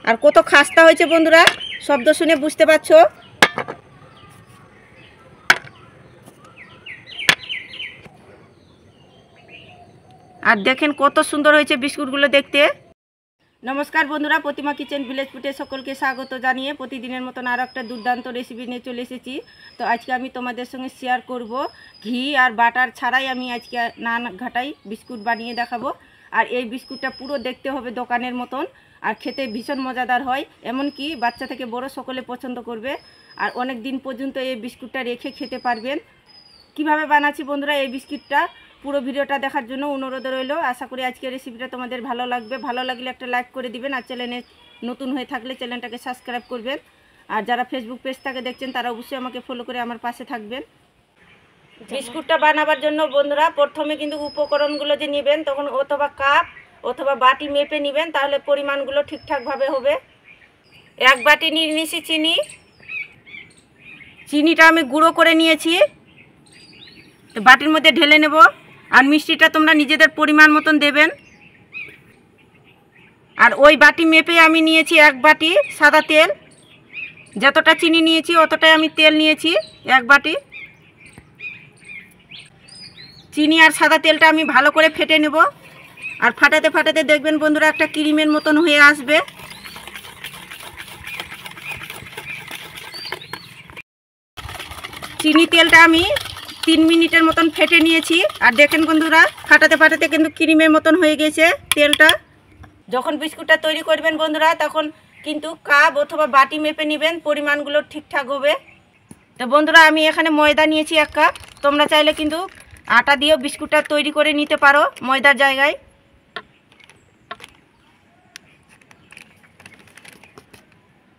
আর কত খাস্তা হয়েছে বন্ধুরা, শব্দ শুনে বুঝতে পারছো। আর দেখেন কত সুন্দর হয়েছে বিস্কুটগুলো দেখতে। নমস্কার বন্ধুরা, প্রতিমা কিচেন ভিলেজ ফুডে সকলকে স্বাগত জানিয়ে প্রতিদিনের মতন আরও একটা দুর্দান্ত রেসিপি নিয়ে চলে এসেছি। তো আজকে আমি তোমাদের সঙ্গে শেয়ার করব ঘি আর বাটার ছাড়াই আমি আজকে নান ঘাটাই বিস্কুট বানিয়ে দেখাবো। আর এই বিস্কুটটা পুরো দেখতে হবে দোকানের মতন, আর খেতে ভীষণ মজাদার হয়, এমনকি বাচ্চা থেকে বড় সকলে পছন্দ করবে। আর অনেক দিন পর্যন্ত এই বিস্কুটটা রেখে খেতে পারবেন। কিভাবে বানাচ্ছি বন্ধুরা এই বিস্কিটটা, পুরো ভিডিওটা দেখার জন্য অনুরোধ রইল। আশা করি আজকের রেসিপিটা তোমাদের ভালো লাগবে। ভালো লাগলে একটা লাইক করে দিবেন, আর চ্যানেলে নতুন হয়ে থাকলে চ্যানেলটাকে সাবস্ক্রাইব করবেন। আর যারা ফেসবুক পেজ থেকে দেখছেন তারা অবশ্যই আমাকে ফলো করে আমার পাশে থাকবেন। বিস্কুটটা বানাবার জন্য বন্ধুরা প্রথমে কিন্তু উপকরণগুলো যে নেবেন তখন অথবা কাপ অথবা বাটি মেপে নেবেন, তাহলে পরিমাণগুলো ঠিকঠাকভাবে হবে। এক বাটি নিয়ে নিয়েছি চিনি। চিনিটা আমি গুঁড়ো করে নিয়েছি, তো বাটির মধ্যে ঢেলে নেব। আর মিষ্টিটা তোমরা নিজেদের পরিমাণ মতন দেবেন। আর ওই বাটি মেপে আমি নিয়েছি এক বাটি সাদা তেল। যতটা চিনি নিয়েছি অতটাই আমি তেল নিয়েছি, এক বাটি। চিনি আর সাদা তেলটা আমি ভালো করে ফেটে নেব। আর ফাটাতে ফাটাতে দেখবেন বন্ধুরা একটা ক্রিমের মতন হয়ে আসবে। চিনি তেলটা আমি 3 মিনিটের মতন ফেটে নিয়েছি। আর দেখেন বন্ধুরা ফাটাতে ফাটাতে কিন্তু ক্রিমের মতন হয়ে গেছে তেলটা। যখন বিস্কুটটা তৈরি করবেন বন্ধুরা তখন কিন্তু কাপ অথবা বাটি মেপে নেবেন, পরিমাণগুলো ঠিকঠাক হবে। তো বন্ধুরা আমি এখানে ময়দা নিয়েছি 1 কাপ। তোমরা চাইলে কিন্তু আটা দিয়েও বিস্কুটটা তৈরি করে নিতে পারো ময়দার জায়গায়।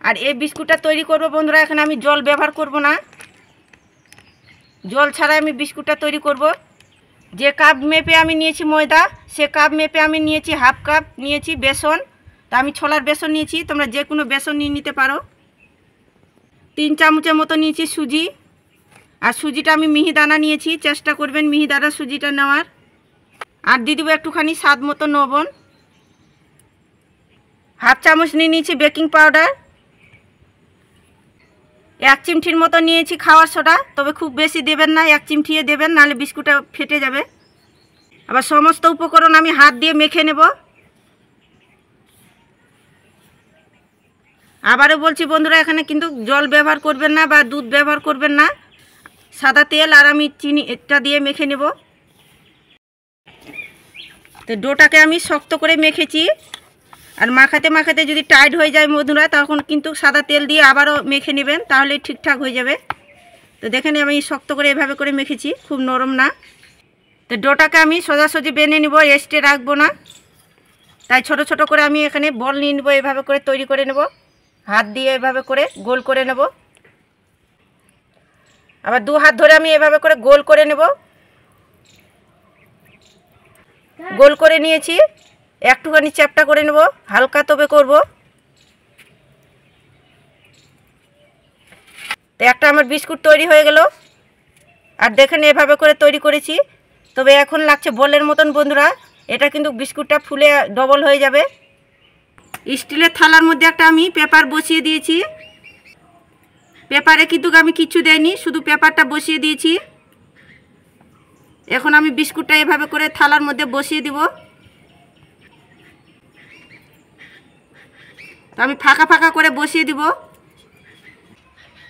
আর এই বিস্কুটটা তৈরি করব বন্ধুরা, এখানে আমি জল ব্যবহার করব না, জল ছাড়া আমি বিস্কুটটা তৈরি করব। যে কাপ মেপে আমি নিয়েছি ময়দা, সে কাপ মেপে আমি নিয়েছি হাফ কাপ নিয়েছি বেসন। তা আমি ছোলার বেসন নিয়েছি, তোমরা যে কোনো বেসন নিয়ে নিতে পারো। 3 চামচের মতো নিয়েছি সুজি। আর সুজিটা আমি মিহিদানা নিয়েছি, চেষ্টা করবেন মিহিদানা সুজিটা নেওয়ার। আর দিয়ে দেবো একটুখানি স্বাদ মতো লবণ। হাফ চামচ নিয়ে নিয়েছি বেকিং পাউডার। 1 চিমটির মতো নিয়েছি খাওয়ার সোডা, তবে খুব বেশি দেবেন না, 1 চিমটিয়ে দেবেন, নাহলে বিস্কুটটা ফেটে যাবে। আবার সমস্ত উপকরণ আমি হাত দিয়ে মেখে নেব। আবারও বলছি বন্ধুরা, এখানে কিন্তু জল ব্যবহার করবেন না বা দুধ ব্যবহার করবেন না, সাদা তেল আর আমি চিনি এটা দিয়ে মেখে নেব। তো ডোটাকে আমি শক্ত করে মেখেছি। আর মাখাতে মাখাতে যদি টাইট হয়ে যায় বন্ধুরা তখন কিন্তু সাদা তেল দিয়ে আবারও মেখে নেবেন, তাহলে ঠিকঠাক হয়ে যাবে। তো দেখেন আমি শক্ত করে এভাবে করে মেখেছি, খুব নরম না। তো ডোটাকে আমি সোজাসুজি বেনে নেব, রেস্টে রাখবো না। তাই ছোট ছোট করে আমি এখানে বল নিয়ে নেবো, এভাবে করে তৈরি করে নেব। হাত দিয়ে এভাবে করে গোল করে নেব। আবার 2 হাত ধরে আমি এভাবে করে গোল করে নেব। গোল করে নিয়েছি, একটুখানি চ্যাপটা করে নেব, হালকা তবে করব। তো একটা আমার বিস্কুট তৈরি হয়ে গেল। আর দেখেন এভাবে করে তৈরি করেছি, তবে এখন লাগছে বলের মতন বন্ধুরা। এটা কিন্তু বিস্কুটটা ফুলে ডবল হয়ে যাবে। স্টিলের থালার মধ্যে একটা আমি পেপার বসিয়ে দিয়েছি। পেপারে কিন্তু আমি কিচ্ছু দেইনি, শুধু পেপারটা বসিয়ে দিয়েছি। এখন আমি বিস্কুটটা এভাবে করে থালার মধ্যে বসিয়ে দিব। তো আমি ফাঁকা ফাঁকা করে বসিয়ে দিব।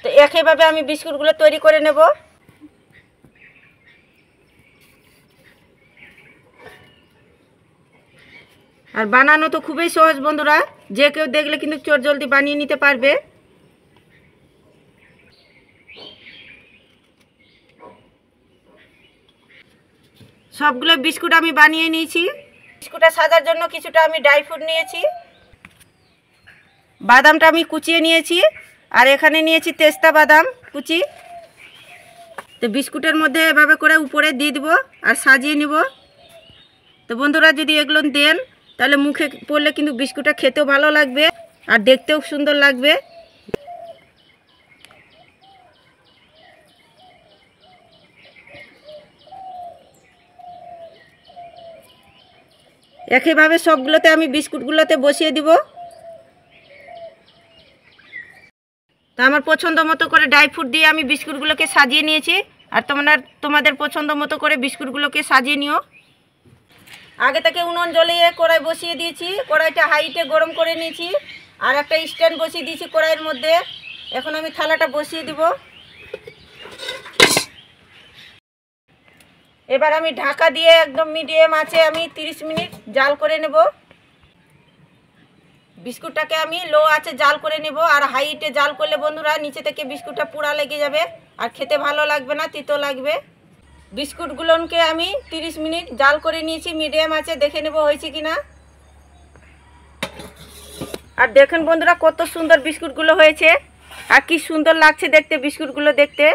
তো একইভাবে আমি বিস্কুটগুলো তৈরি করে নেব। আর বানানো তো খুবই সহজ বন্ধুরা, যে কেউ দেখলে কিন্তু চটজলদি বানিয়ে নিতে পারবে। সবগুলো বিস্কুট আমি বানিয়ে নিয়েছি। বিস্কুটটা সাজার জন্য কিছুটা আমি ড্রাই ফ্রুট নিয়েছি। বাদামটা আমি কুচিয়ে নিয়েছি, আর এখানে নিয়েছি পেস্তা বাদাম কুচি। তো বিস্কুটের মধ্যে এভাবে করে উপরে দিয়ে দিব আর সাজিয়ে নিব। তো বন্ধুরা যদি এগুলো দেন তাহলে মুখে পড়লে কিন্তু বিস্কুটটা খেতেও ভালো লাগবে আর দেখতেও সুন্দর লাগবে। একইভাবে সবগুলোতে আমি বিস্কুটগুলোতে বসিয়ে দিব। তো আমার পছন্দ মতো করে ড্রাই ফ্রুট দিয়ে আমি বিস্কুটগুলোকে সাজিয়ে নিয়েছি। আর তোমাদের পছন্দ মতো করে বিস্কুটগুলোকে সাজিয়ে নিও। আগে থেকে উনুন জ্বলিয়ে কড়াই বসিয়ে দিয়েছি, কড়াইটা হাইটে গরম করে নিয়েছি। আর একটা স্ট্যান্ড বসিয়ে দিয়েছি কড়াইয়ের মধ্যে। এখন আমি থালাটা বসিয়ে দিব। এবার আমি ঢাকা দিয়ে একদম মিডিয়াম আঁচে আমি 30 মিনিট জাল করে নেব। বিস্কুটটাকে আমি লো আঁচে জাল করে নেব। আর হাইটে জাল করলে বন্ধুরা নিচে থেকে বিস্কুটটা পুড়া লেগে যাবে আর খেতে ভালো লাগবে না, তিতো লাগবে। বিস্কুটগুলোকে আমি 30 মিনিট জাল করে নিয়েছি মিডিয়াম আঁচে। দেখে নেব হয়েছে কিনা। আর দেখেন বন্ধুরা কত সুন্দর বিস্কুটগুলো হয়েছে আর কি সুন্দর লাগছে দেখতে বিস্কুটগুলো দেখতে।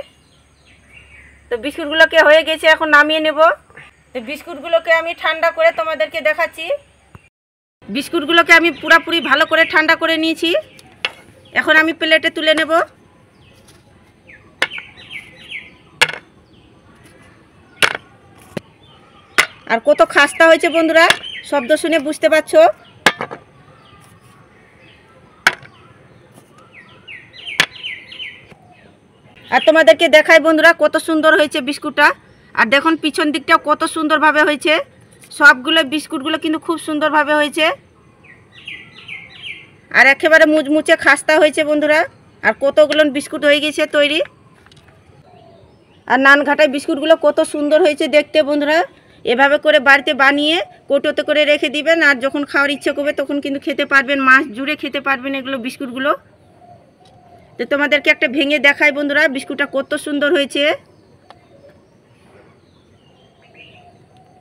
তো বিস্কুটগুলোকে হয়ে গেছে, এখন নামিয়ে নেব। তো বিস্কুটগুলোকে আমি ঠান্ডা করে তোমাদেরকে দেখাচ্ছি। বিস্কুটগুলোকে আমি পুরোপুরি ভালো করে ঠান্ডা করে নিয়েছি। এখন আমি প্লেটে তুলে নেব। আর কত খাস্তা হয়েছে বন্ধুরা, শব্দ শুনে বুঝতে পারছো। আর তোমাদেরকে দেখাই বন্ধুরা কত সুন্দর হয়েছে বিস্কুটটা। আর দেখুন পিছন দিকটাও কত সুন্দরভাবে হয়েছে। সবগুলো বিস্কুটগুলো কিন্তু খুব সুন্দরভাবে হয়েছে আর একেবারে মুচমুচে খাস্তা হয়েছে বন্ধুরা। আর কতগুলো বিস্কুট হয়ে গেছে তৈরি। আর নানঘাটায় বিস্কুটগুলো কত সুন্দর হয়েছে দেখতে বন্ধুরা। এভাবে করে বাড়িতে বানিয়ে কৌটোতে করে রেখে দিবেন আর যখন খাওয়ার ইচ্ছে করবে তখন কিন্তু খেতে পারবেন, মাস জুড়ে খেতে পারবেন এগুলো বিস্কুটগুলো। তো তোমাদেরকে একটা ভেঙে দেখাই বন্ধুরা বিস্কুটটা কত সুন্দর হয়েছে।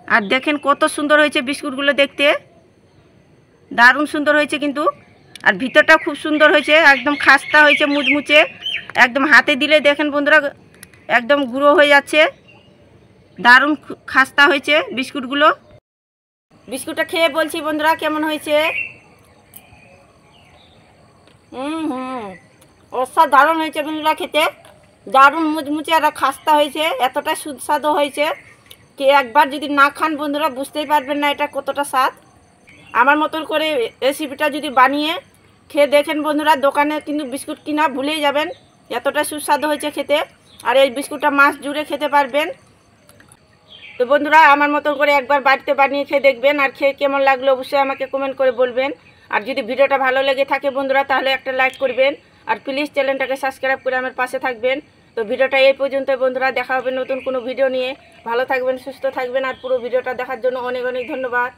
আর দেখেন কত সুন্দর হয়েছে বিস্কুটগুলো দেখতে, দারুণ সুন্দর হয়েছে কিন্তু। আর ভিতরটা খুব সুন্দর হয়েছে, একদম খাস্তা হয়েছে মুচমুচে। একদম হাতে দিলে দেখেন বন্ধুরা একদম গুঁড়ো হয়ে যাচ্ছে, দারুণ খাস্তা হয়েছে বিস্কুটগুলো। বিস্কুটটা খেয়ে বলছি বন্ধুরা কেমন হয়েছে। অসাধারণ হয়েছে বন্ধুরা খেতে, দারুণ মুচমুচে আর খাস্তা হয়েছে, এতটা সুস্বাদু হয়েছে কি একবার যদি না খান বন্ধুরা বুঝতেই পারবেন না এটা কতটা স্বাদ। আমার মতন করে রেসিপিটা যদি বানিয়ে খেয়ে দেখেন বন্ধুরা, দোকানে কিন্তু বিস্কুট কিনা ভুলেই যাবেন, এতটা সুস্বাদু হয়েছে খেতে। আর এই বিস্কুটটা মাস জুড়ে খেতে পারবেন। তো বন্ধুরা আমার মতন করে একবার বাড়িতে বানিয়ে খেয়ে দেখবেন। আর খেয়ে কেমন লাগলো অবশ্যই আমাকে কমেন্ট করে বলবেন। আর যদি ভিডিওটা ভালো লেগে থাকে বন্ধুরা তাহলে একটা লাইক করবেন। আর প্লিজ চ্যানেলটাকে সাবস্ক্রাইব করে আমার পাশে থাকবেন। তো ভিডিওটা এই পর্যন্ত বন্ধুরা, দেখা হবে নতুন কোনো ভিডিও নিয়ে। ভালো থাকবেন, সুস্থ থাকবেন। আর পুরো ভিডিওটা দেখার জন্য অনেক অনেক ধন্যবাদ।